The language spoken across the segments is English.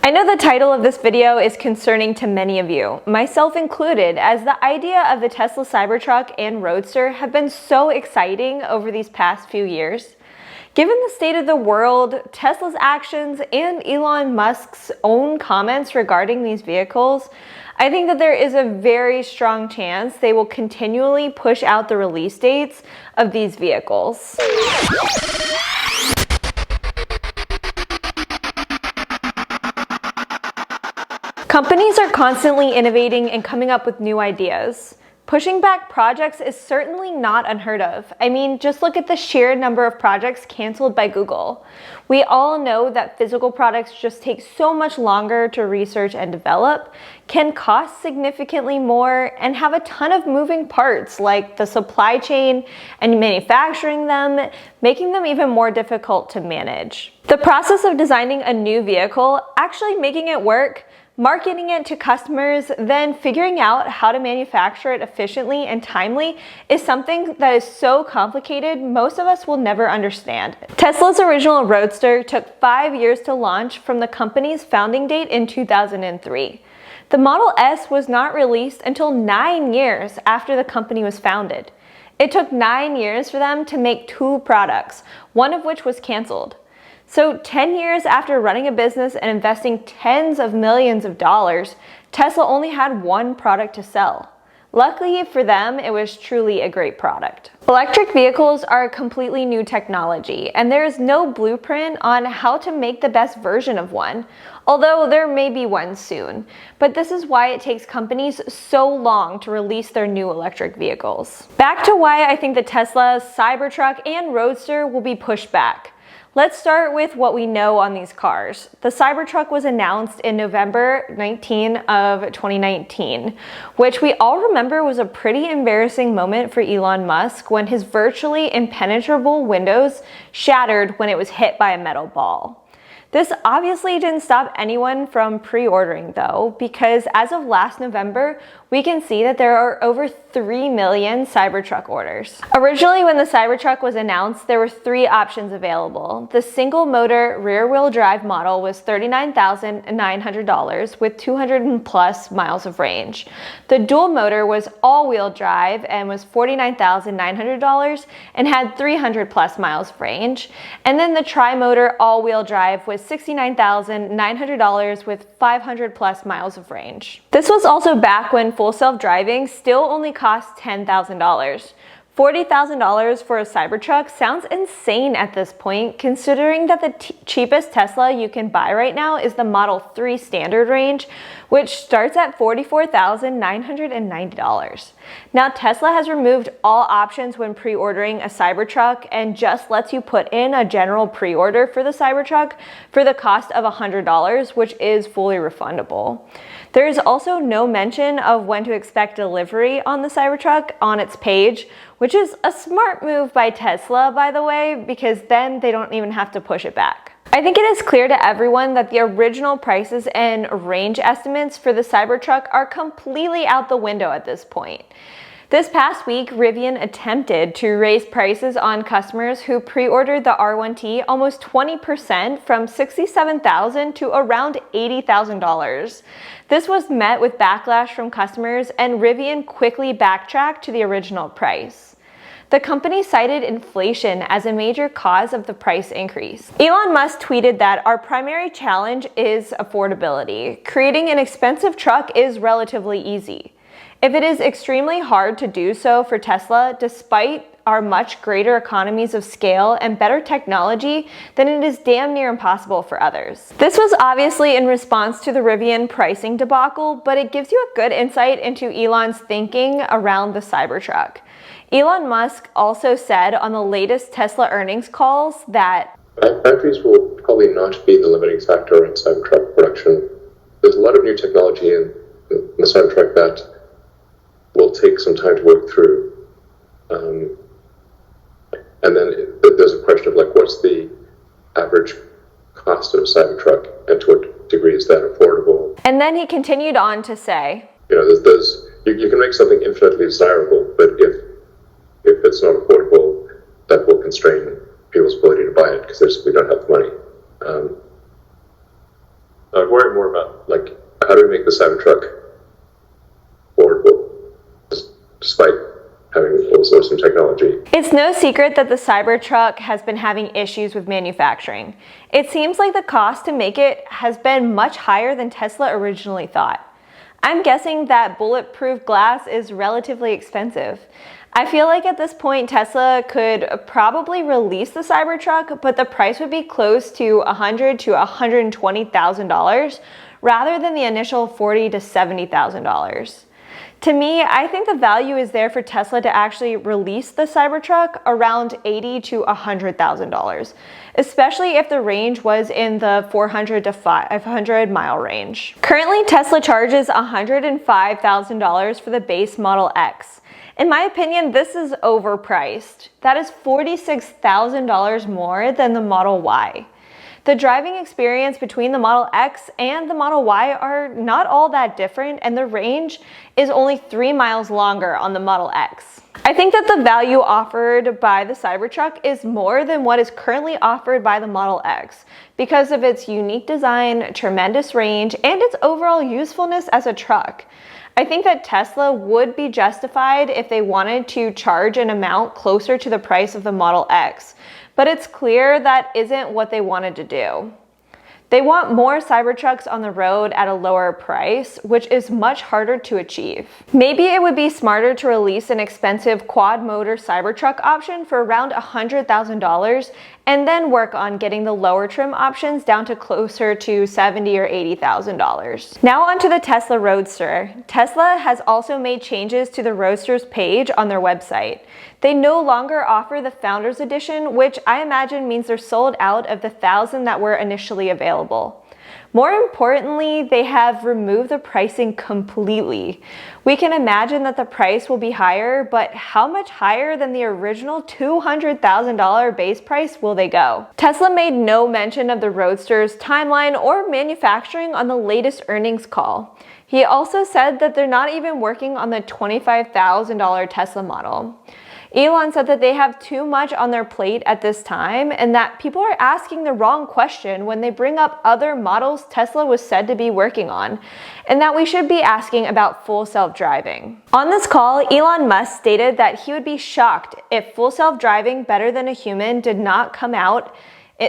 I know the title of this video is concerning to many of you, myself included, as the idea of the Tesla Cybertruck and Roadster have been so exciting over these past few years. Given the state of the world, Tesla's actions, and Elon Musk's own comments regarding these vehicles, I think that there is a very strong chance they will continually push out the release dates of these vehicles. Companies are constantly innovating and coming up with new ideas. Pushing back projects is certainly not unheard of. I mean, just look at the sheer number of projects canceled by Google. We all know that physical products just take so much longer to research and develop, can cost significantly more, and have a ton of moving parts like the supply chain and manufacturing them, making them even more difficult to manage. The process of designing a new vehicle, actually making it work, marketing it to customers, then figuring out how to manufacture it efficiently and timely is something that is so complicated most of us will never understand. Tesla's original Roadster took 5 years to launch from the company's founding date in 2003. The Model S was not released until 9 years after the company was founded. It took 9 years for them to make 2 products, one of which was canceled. So 10 years after running a business and investing tens of millions of dollars, Tesla only had 1 product to sell. Luckily for them, it was truly a great product. Electric vehicles are a completely new technology, and there is no blueprint on how to make the best version of one, although there may be one soon. But this is why it takes companies so long to release their new electric vehicles. Back to why I think the Tesla Cybertruck and Roadster will be pushed back. Let's start with what we know on these cars. The Cybertruck was announced in November 19 of 2019, which we all remember was a pretty embarrassing moment for Elon Musk when his virtually impenetrable windows shattered when it was hit by a metal ball. This obviously didn't stop anyone from pre-ordering though, because as of last November, we can see that there are over 3 million Cybertruck orders. Originally, when the Cybertruck was announced, there were 3 options available. The single motor rear-wheel drive model was $39,900 with 200 plus miles of range. The dual motor was all-wheel drive and was $49,900 and had 300 plus miles of range. And then the tri-motor all-wheel drive was $69,900 with 500 plus miles of range. This was also back when full self-driving still only cost $10,000. $40,000 for a Cybertruck sounds insane at this point, considering that the cheapest Tesla you can buy right now is the Model 3 standard range, which starts at $44,990. Now, Tesla has removed all options when pre-ordering a Cybertruck and just lets you put in a general pre-order for the Cybertruck for the cost of $100, which is fully refundable. There is also no mention of when to expect delivery on the Cybertruck on its page, which is a smart move by Tesla, by the way, because then they don't even have to push it back. I think it is clear to everyone that the original prices and range estimates for the Cybertruck are completely out the window at this point. This past week, Rivian attempted to raise prices on customers who pre-ordered the R1T almost 20% from $67,000 to around $80,000. This was met with backlash from customers, and Rivian quickly backtracked to the original price. The company cited inflation as a major cause of the price increase. Elon Musk tweeted that our primary challenge is affordability. Creating an expensive truck is relatively easy. If it is extremely hard to do so for Tesla, despite our much greater economies of scale and better technology, then it is damn near impossible for others. This was obviously in response to the Rivian pricing debacle, but it gives you a good insight into Elon's thinking around the Cybertruck. Elon Musk also said on the latest Tesla earnings calls that batteries will probably not be the limiting factor in Cybertruck production. There's a lot of new technology in the Cybertruck that will take some time to work through. And then there's a question of like, what's the average cost of a Cybertruck and to what degree is that affordable? And then he continued on to say, you know, you can make something infinitely desirable, but if it's not affordable, that will constrain people's ability to buy it because they simply don't have the money. I worry more about like how do we make the Cybertruck affordable, despite having awesome technology. It's no secret that the Cybertruck has been having issues with manufacturing. It seems like the cost to make it has been much higher than Tesla originally thought. I'm guessing that bulletproof glass is relatively expensive. I feel like at this point Tesla could probably release the Cybertruck, but the price would be close to $100,000 to $120,000 rather than the initial $40,000 to $70,000. To me, I think the value is there for Tesla to actually release the Cybertruck around $80,000 to $100,000, especially if the range was in the 400 to 500 mile range. Currently, Tesla charges $105,000 for the base Model X. In my opinion, this is overpriced. That is $46,000 more than the Model Y. The driving experience between the Model X and the Model Y are not all that different, and the range is only 3 miles longer on the Model X. I think that the value offered by the Cybertruck is more than what is currently offered by the Model X because of its unique design, tremendous range, and its overall usefulness as a truck. I think that Tesla would be justified if they wanted to charge an amount closer to the price of the Model X, but it's clear that isn't what they wanted to do. They want more Cybertrucks on the road at a lower price, which is much harder to achieve. Maybe it would be smarter to release an expensive quad-motor Cybertruck option for around $100,000 and then work on getting the lower trim options down to closer to $70,000 or $80,000. Now onto the Tesla Roadster. Tesla has also made changes to the Roadster's page on their website. They no longer offer the Founders Edition, which I imagine means they're sold out of the 1,000 that were initially available. More importantly, they have removed the pricing completely. We can imagine that the price will be higher, but how much higher than the original $200,000 base price will they go? Tesla made no mention of the Roadster's timeline or manufacturing on the latest earnings call. He also said that they're not even working on the $25,000 Tesla model. Elon said that they have too much on their plate at this time and that people are asking the wrong question when they bring up other models Tesla was said to be working on, and that we should be asking about full self-driving. On this call, Elon Musk stated that he would be shocked if full self-driving better than a human did not come out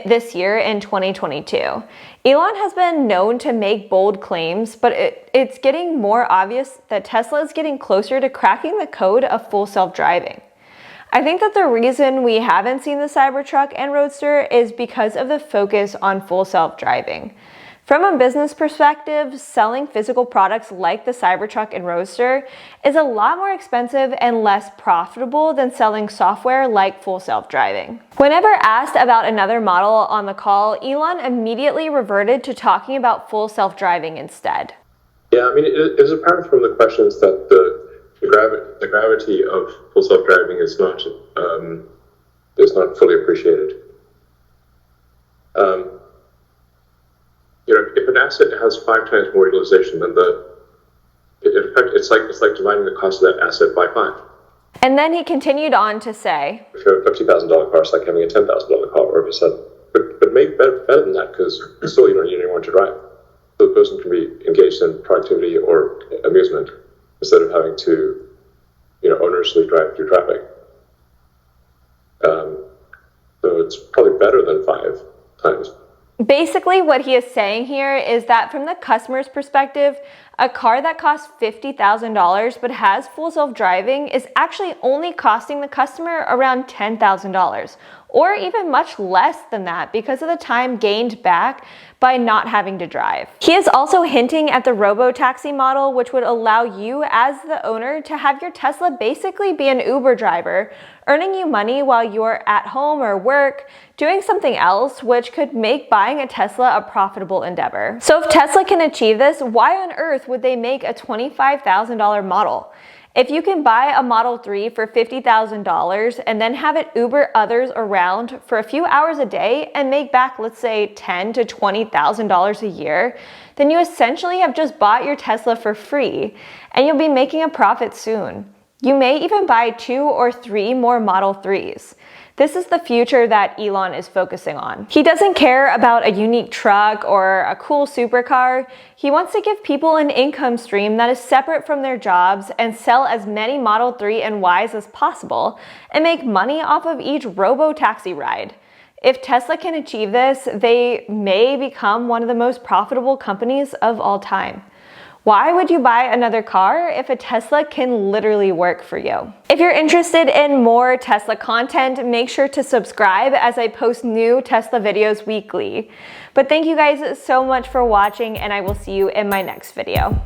this year in 2022. Elon has been known to make bold claims, but it's getting more obvious that Tesla is getting closer to cracking the code of full self-driving. I think that the reason we haven't seen the Cybertruck and Roadster is because of the focus on full self-driving. From a business perspective, selling physical products like the Cybertruck and Roadster is a lot more expensive and less profitable than selling software like full self-driving. Whenever asked about another model on the call, Elon immediately reverted to talking about full self-driving instead. Yeah, I mean, it was apparent from the questions that the gravity of full self-driving is not fully appreciated. If an asset has 5 times more utilization than in fact, it's like dividing the cost of that asset by 5. And then he continued on to say, if you have a $50,000 car, it's like having a $10,000 car all of a sudden. But make better than that, because still you don't want to drive. So the person can be engaged in productivity or amusement, instead of having to, onerously drive through traffic. So it's probably better than 5 times. Basically, what he is saying here is that from the customer's perspective, a car that costs $50,000 but has full self-driving is actually only costing the customer around $10,000, or even much less than that because of the time gained back by not having to drive. He is also hinting at the robo-taxi model, which would allow you as the owner to have your Tesla basically be an Uber driver, earning you money while you're at home or work, doing something else, which could make buying a Tesla a profitable endeavor. So if Tesla can achieve this, why on earth would they make a $25,000 model? If you can buy a Model 3 for $50,000 and then have it Uber others around for a few hours a day and make back, let's say, $10,000 to $20,000 a year, then you essentially have just bought your Tesla for free, and you'll be making a profit soon. You may even buy 2 or 3 more Model 3s. This is the future that Elon is focusing on. He doesn't care about a unique truck or a cool supercar. He wants to give people an income stream that is separate from their jobs and sell as many Model 3 and Ys as possible and make money off of each robo-taxi ride. If Tesla can achieve this, they may become one of the most profitable companies of all time. Why would you buy another car if a Tesla can literally work for you? If you're interested in more Tesla content, make sure to subscribe as I post new Tesla videos weekly. But thank you guys so much for watching, and I will see you in my next video.